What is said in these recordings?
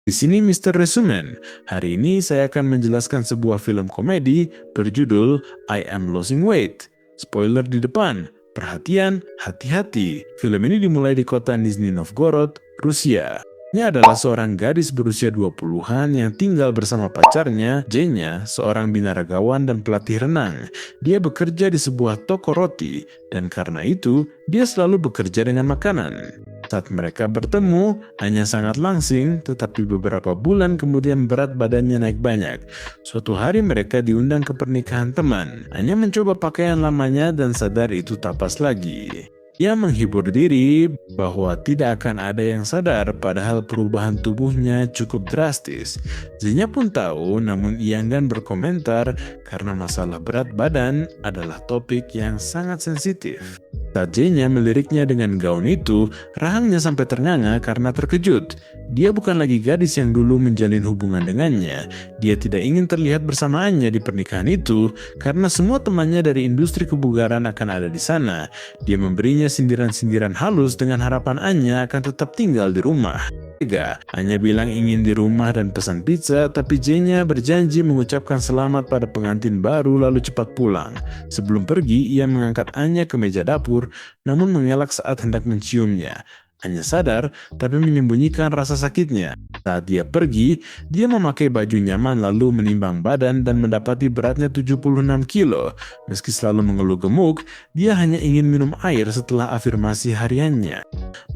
Di sini Mr. Resumen. Hari ini saya akan menjelaskan sebuah film komedi berjudul I Am Losing Weight. Spoiler di depan. Perhatian, hati-hati. Film ini dimulai di kota Nizhny Novgorod, Rusia. Ini adalah seorang gadis berusia 20-an yang tinggal bersama pacarnya, Jenya, seorang binaragawan dan pelatih renang. Dia bekerja di sebuah toko roti, dan karena itu, dia selalu bekerja dengan makanan. Saat mereka bertemu, Anya sangat langsing, tetapi beberapa bulan kemudian berat badannya naik banyak. Suatu hari mereka diundang ke pernikahan teman. Anya mencoba pakaian lamanya dan sadar itu tak pas lagi. Ia menghibur diri bahwa tidak akan ada yang sadar padahal perubahan tubuhnya cukup drastis. Zenya pun tahu, namun ia enggan berkomentar karena masalah berat badan adalah topik yang sangat sensitif. Saat Zenya meliriknya dengan gaun itu, rahangnya sampai ternganga karena terkejut. Dia bukan lagi gadis yang dulu menjalin hubungan dengannya. Dia tidak ingin terlihat bersamanya di pernikahan itu karena semua temannya dari industri kebugaran akan ada di sana. Dia memberinya sindiran-sindiran halus dengan harapan Anya akan tetap tinggal di rumah. Anya bilang ingin di rumah dan pesan pizza, tapi Zenya berjanji mengucapkan selamat pada pengantin baru lalu cepat pulang. Sebelum pergi, ia mengangkat Anya ke meja dapur, namun mengelak saat hendak menciumnya. Anya sadar, tapi menyembunyikan rasa sakitnya. Saat dia pergi, dia memakai baju nyaman lalu menimbang badan dan mendapati beratnya 76 kilo. Meski selalu mengeluh gemuk, dia hanya ingin minum air setelah afirmasi hariannya.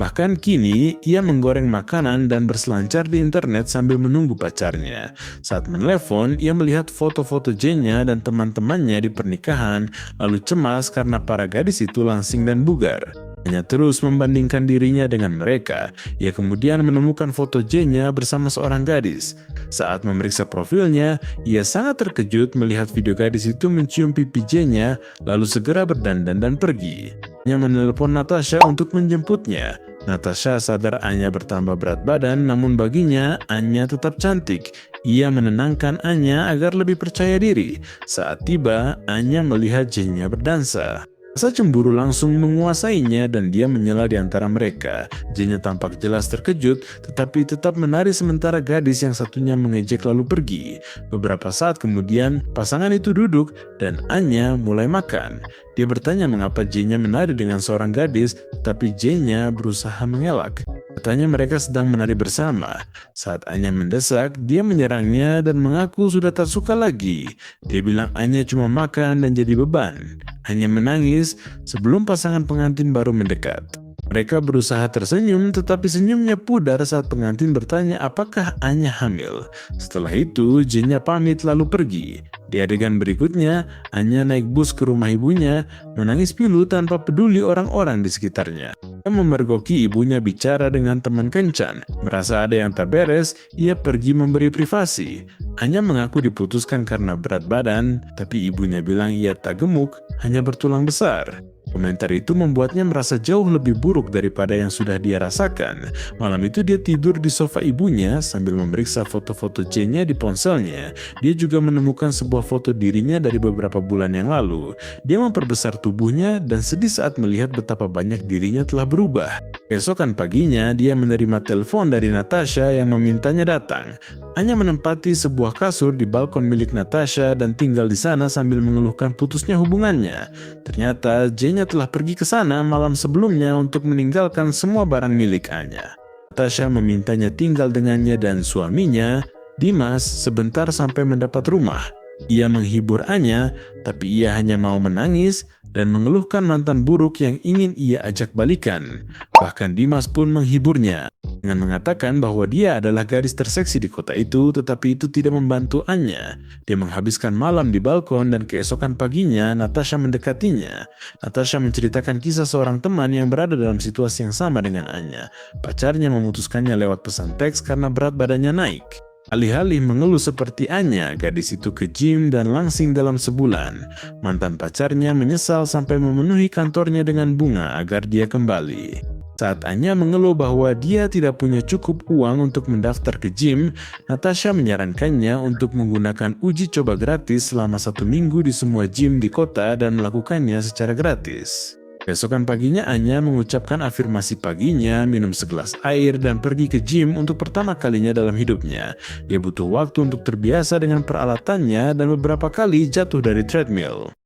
Bahkan kini, ia menggoreng makanan dan berselancar di internet sambil menunggu pacarnya. Saat menelepon, ia melihat foto-foto Zenya dan teman-temannya di pernikahan, lalu cemas karena para gadis itu langsing dan bugar. Hanya terus membandingkan dirinya dengan mereka. Ia kemudian menemukan foto Zenya bersama seorang gadis. Saat memeriksa profilnya, ia sangat terkejut melihat video gadis itu mencium pipi Zenya, lalu segera berdandan dan pergi. Ia menelepon Natasha untuk menjemputnya. Natasha sadar Anya bertambah berat badan, namun baginya Anya tetap cantik. Ia menenangkan Anya agar lebih percaya diri. Saat tiba, Anya melihat Zenya berdansa. Rasa cemburu langsung menguasainya dan dia menyela di antara mereka. Zenya tampak jelas terkejut, tetapi tetap menari sementara gadis yang satunya mengejek lalu pergi. Beberapa saat kemudian, pasangan itu duduk dan Anya mulai makan. Dia bertanya mengapa Zenya menari dengan seorang gadis, tetapi Zenya berusaha mengelak. Katanya mereka sedang menari bersama. Saat Anya mendesak, dia menyerangnya dan mengaku sudah tak suka lagi. Dia bilang Anya cuma makan dan jadi beban. Anya menangis sebelum pasangan pengantin baru mendekat. Mereka berusaha tersenyum, tetapi senyumnya pudar saat pengantin bertanya apakah Anya hamil. Setelah itu, Zenya pamit lalu pergi. Di adegan berikutnya, Anya naik bus ke rumah ibunya, menangis pilu tanpa peduli orang-orang di sekitarnya. Ia memergoki ibunya bicara dengan teman kencan. Merasa ada yang tak beres, ia pergi memberi privasi. Anya mengaku diputuskan karena berat badan, tapi ibunya bilang ia tak gemuk, hanya bertulang besar. Komentar itu membuatnya merasa jauh lebih buruk daripada yang sudah dia rasakan. Malam itu dia tidur di sofa ibunya sambil memeriksa foto-foto Zenya di ponselnya. Dia juga menemukan sebuah foto dirinya dari beberapa bulan yang lalu. Dia memperbesar tubuhnya dan sedih saat melihat betapa banyak dirinya telah berubah. Keesokan paginya, dia menerima telepon dari Natasha yang memintanya datang. Anya menempati sebuah kasur di balkon milik Natasha dan tinggal di sana sambil mengeluhkan putusnya hubungannya. Ternyata Zenya telah pergi ke sana malam sebelumnya untuk meninggalkan semua barang milik Anya. Natasha memintanya tinggal dengannya dan suaminya, Dimas, sebentar sampai mendapat rumah. Ia menghibur Anya, tapi ia hanya mau menangis dan mengeluhkan mantan buruk yang ingin ia ajak balikan. Bahkan Dimas pun menghiburnya dengan mengatakan bahwa dia adalah gadis terseksi di kota itu, tetapi itu tidak membantu Anya. Dia menghabiskan malam di balkon dan keesokan paginya Natasha mendekatinya. Natasha menceritakan kisah seorang teman yang berada dalam situasi yang sama dengan Anya. Pacarnya memutuskannya lewat pesan teks karena berat badannya naik. Alih-alih mengeluh seperti Anya, gadis itu ke gym dan langsing dalam sebulan. Mantan pacarnya menyesal sampai memenuhi kantornya dengan bunga agar dia kembali. Saat Anya mengeluh bahwa dia tidak punya cukup uang untuk mendaftar ke gym, Natasha menyarankannya untuk menggunakan uji coba gratis selama 1 minggu di semua gym di kota dan melakukannya secara gratis. Besokan paginya Anya mengucapkan afirmasi paginya, minum segelas air, dan pergi ke gym untuk pertama kalinya dalam hidupnya. Dia butuh waktu untuk terbiasa dengan peralatannya dan beberapa kali jatuh dari treadmill.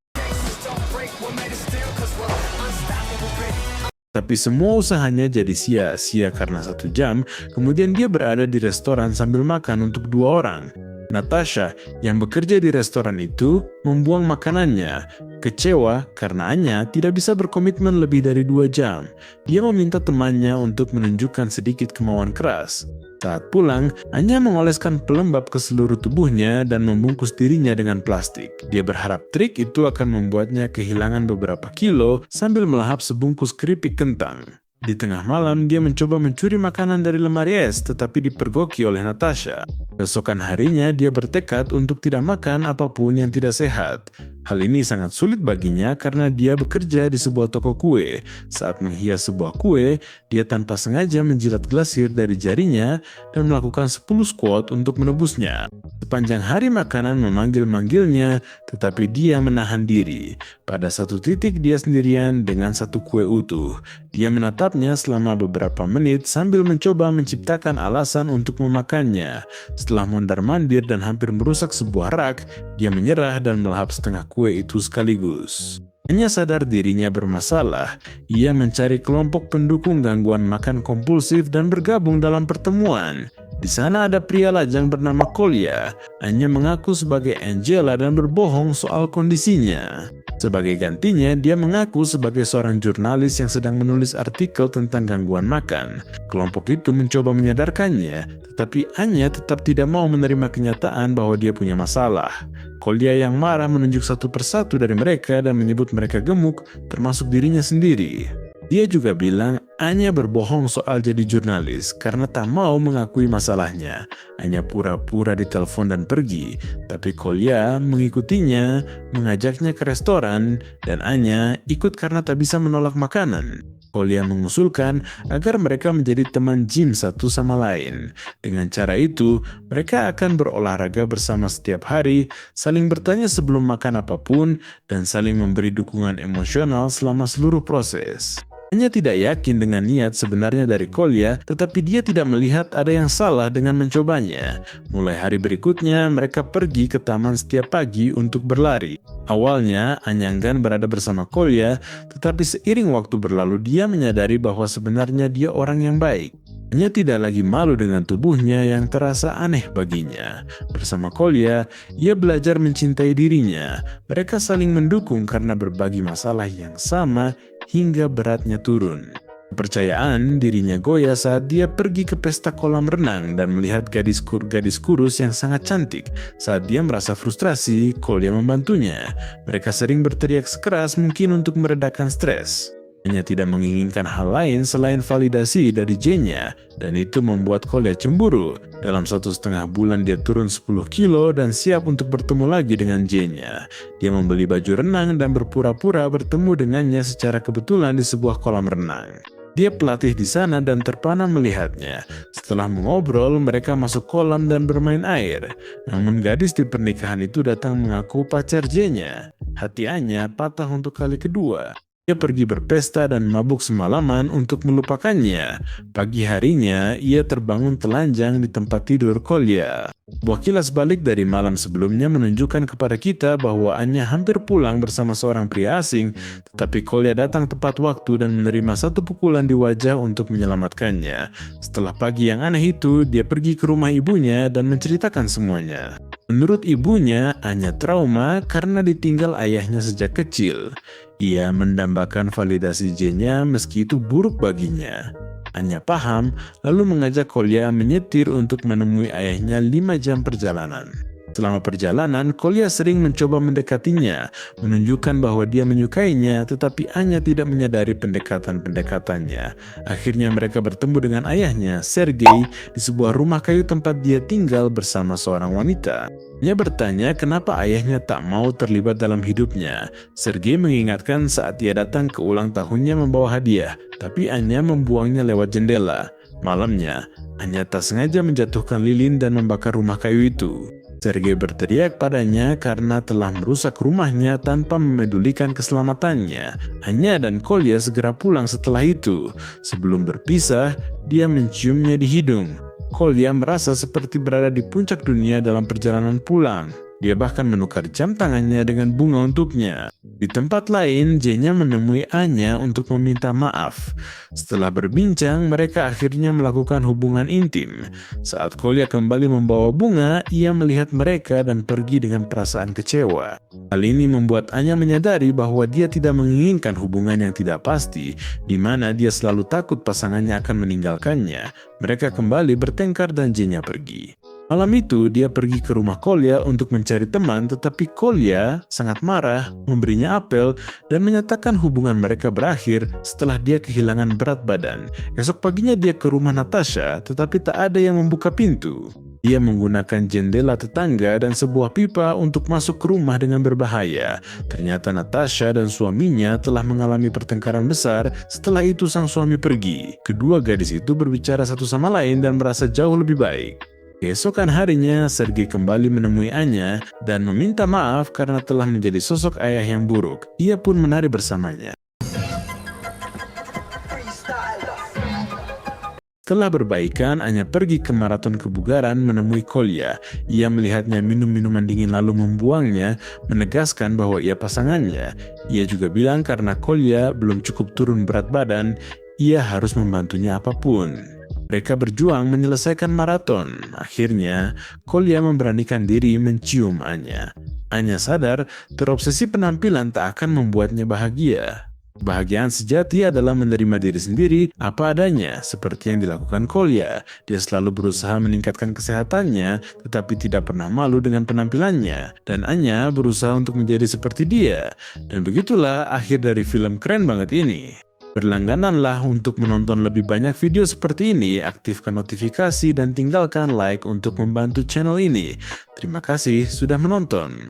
Tapi semua usahanya jadi sia-sia karena 1 jam, kemudian dia berada di restoran sambil makan untuk 2 orang. Natasha yang bekerja di restoran itu membuang makanannya. Kecewa karena Anya tidak bisa berkomitmen lebih dari 2 jam. Dia meminta temannya untuk menunjukkan sedikit kemauan keras. Saat pulang, Anya mengoleskan pelembab ke seluruh tubuhnya dan membungkus dirinya dengan plastik. Dia berharap trik itu akan membuatnya kehilangan beberapa kilo sambil melahap sebungkus keripik kentang. Di tengah malam, dia mencoba mencuri makanan dari lemari es, tetapi dipergoki oleh Natasha. Besokan harinya, dia bertekad untuk tidak makan apapun yang tidak sehat. Hal ini sangat sulit baginya karena dia bekerja di sebuah toko kue. Saat menghias sebuah kue, dia tanpa sengaja menjilat glasir dari jarinya dan melakukan 10 squat untuk menebusnya. Sepanjang hari makanan memanggil-manggilnya, tetapi dia menahan diri. Pada satu titik dia sendirian dengan 1 kue utuh. Dia menatapnya selama beberapa menit sambil mencoba menciptakan alasan untuk memakannya. Setelah mondar-mandir dan hampir merusak sebuah rak, dia menyerah dan melahap setengah kue itu sekaligus. Hanya sadar dirinya bermasalah, ia mencari kelompok pendukung gangguan makan kompulsif dan bergabung dalam pertemuan. Di sana ada pria lajang bernama Kolya. Anya mengaku sebagai Angela dan berbohong soal kondisinya. Sebagai gantinya, dia mengaku sebagai seorang jurnalis yang sedang menulis artikel tentang gangguan makan. Kelompok itu mencoba menyadarkannya, tetapi Anya tetap tidak mau menerima kenyataan bahwa dia punya masalah. Kolya yang marah menunjuk satu persatu dari mereka dan menyebut mereka gemuk, termasuk dirinya sendiri. Dia juga bilang Anya berbohong soal jadi jurnalis karena tak mau mengakui masalahnya. Anya pura-pura ditelepon dan pergi, tapi Kolya mengikutinya, mengajaknya ke restoran, dan Anya ikut karena tak bisa menolak makanan. Kolya mengusulkan agar mereka menjadi teman gym satu sama lain. Dengan cara itu, mereka akan berolahraga bersama setiap hari, saling bertanya sebelum makan apapun, dan saling memberi dukungan emosional selama seluruh proses. Anya tidak yakin dengan niat sebenarnya dari Kolya, tetapi dia tidak melihat ada yang salah dengan mencobanya. Mulai hari berikutnya, mereka pergi ke taman setiap pagi untuk berlari. Awalnya, Anya enggan berada bersama Kolya, tetapi seiring waktu berlalu dia menyadari bahwa sebenarnya dia orang yang baik. Anya tidak lagi malu dengan tubuhnya yang terasa aneh baginya. Bersama Kolya, ia belajar mencintai dirinya. Mereka saling mendukung karena berbagi masalah yang sama hingga beratnya turun. Kepercayaan dirinya goyah saat dia pergi ke pesta kolam renang dan melihat gadis kurus yang sangat cantik. Saat dia merasa frustrasi, Kolya membantunya. Mereka sering berteriak sekeras mungkin untuk meredakan stres. Hanya tidak menginginkan hal lain selain validasi dari J-nya, dan itu membuat Kolya cemburu. Dalam 1,5 bulan dia turun 10 kilo dan siap untuk bertemu lagi dengan J-nya. Dia membeli baju renang dan berpura-pura bertemu dengannya secara kebetulan di sebuah kolam renang. Dia pelatih di sana dan terpana melihatnya. Setelah mengobrol, mereka masuk kolam dan bermain air. Namun gadis di pernikahan itu datang mengaku pacar J-nya. Hati Anya patah untuk kali kedua. Dia pergi berpesta dan mabuk semalaman untuk melupakannya. Pagi harinya, ia terbangun telanjang di tempat tidur Kolya. Sebuah kilas balik dari malam sebelumnya menunjukkan kepada kita bahwa Anya hampir pulang bersama seorang pria asing, tetapi Kolya datang tepat waktu dan menerima 1 pukulan di wajah untuk menyelamatkannya. Setelah pagi yang aneh itu, dia pergi ke rumah ibunya dan menceritakan semuanya. Menurut ibunya, Anya trauma karena ditinggal ayahnya sejak kecil. Ia mendambakan validasi J-nya meski itu buruk baginya. Anya paham, lalu mengajak Kolya menyetir untuk menemui ayahnya 5 jam perjalanan. Selama perjalanan, Kolya sering mencoba mendekatinya, menunjukkan bahwa dia menyukainya, tetapi Anya tidak menyadari pendekatan-pendekatannya. Akhirnya mereka bertemu dengan ayahnya, Sergei, di sebuah rumah kayu tempat dia tinggal bersama seorang wanita. Anya bertanya kenapa ayahnya tak mau terlibat dalam hidupnya. Sergei mengingatkan saat dia datang ke ulang tahunnya membawa hadiah, tapi Anya membuangnya lewat jendela. Malamnya, Anya tak sengaja menjatuhkan lilin dan membakar rumah kayu itu. Sergei berteriak padanya karena telah merusak rumahnya tanpa memedulikan keselamatannya. Anya dan Kolya segera pulang setelah itu. Sebelum berpisah, dia menciumnya di hidung. Kolya merasa seperti berada di puncak dunia dalam perjalanan pulang. Dia bahkan menukar jam tangannya dengan bunga untuknya. Di tempat lain, Jenya menemui Anya untuk meminta maaf. Setelah berbincang, mereka akhirnya melakukan hubungan intim. Saat Kolya kembali membawa bunga, ia melihat mereka dan pergi dengan perasaan kecewa. Hal ini membuat Anya menyadari bahwa dia tidak menginginkan hubungan yang tidak pasti, di mana dia selalu takut pasangannya akan meninggalkannya. Mereka kembali bertengkar dan Jenya pergi. Malam itu, dia pergi ke rumah Kolya untuk mencari teman, tetapi Kolya sangat marah, memberinya apel, dan menyatakan hubungan mereka berakhir setelah dia kehilangan berat badan. Esok paginya dia ke rumah Natasha, tetapi tak ada yang membuka pintu. Dia menggunakan jendela tetangga dan sebuah pipa untuk masuk ke rumah dengan berbahaya. Ternyata Natasha dan suaminya telah mengalami pertengkaran besar. Setelah itu sang suami pergi. Kedua gadis itu berbicara satu sama lain dan merasa jauh lebih baik. Keesokan harinya, Sergei kembali menemui Anya dan meminta maaf karena telah menjadi sosok ayah yang buruk. Ia pun menari bersamanya. Setelah berbaikan, Anya pergi ke maraton kebugaran menemui Kolya. Ia melihatnya minum minuman dingin lalu membuangnya, menegaskan bahwa ia pasangannya. Ia juga bilang karena Kolya belum cukup turun berat badan, ia harus membantunya apapun. Mereka berjuang menyelesaikan maraton. Akhirnya, Kolya memberanikan diri mencium Anya. Anya sadar terobsesi penampilan tak akan membuatnya bahagia. Kebahagiaan sejati adalah menerima diri sendiri apa adanya, seperti yang dilakukan Kolya. Dia selalu berusaha meningkatkan kesehatannya, tetapi tidak pernah malu dengan penampilannya. Dan Anya berusaha untuk menjadi seperti dia. Dan begitulah akhir dari film keren banget ini. Berlanggananlah untuk menonton lebih banyak video seperti ini, aktifkan notifikasi dan tinggalkan like untuk membantu channel ini. Terima kasih sudah menonton.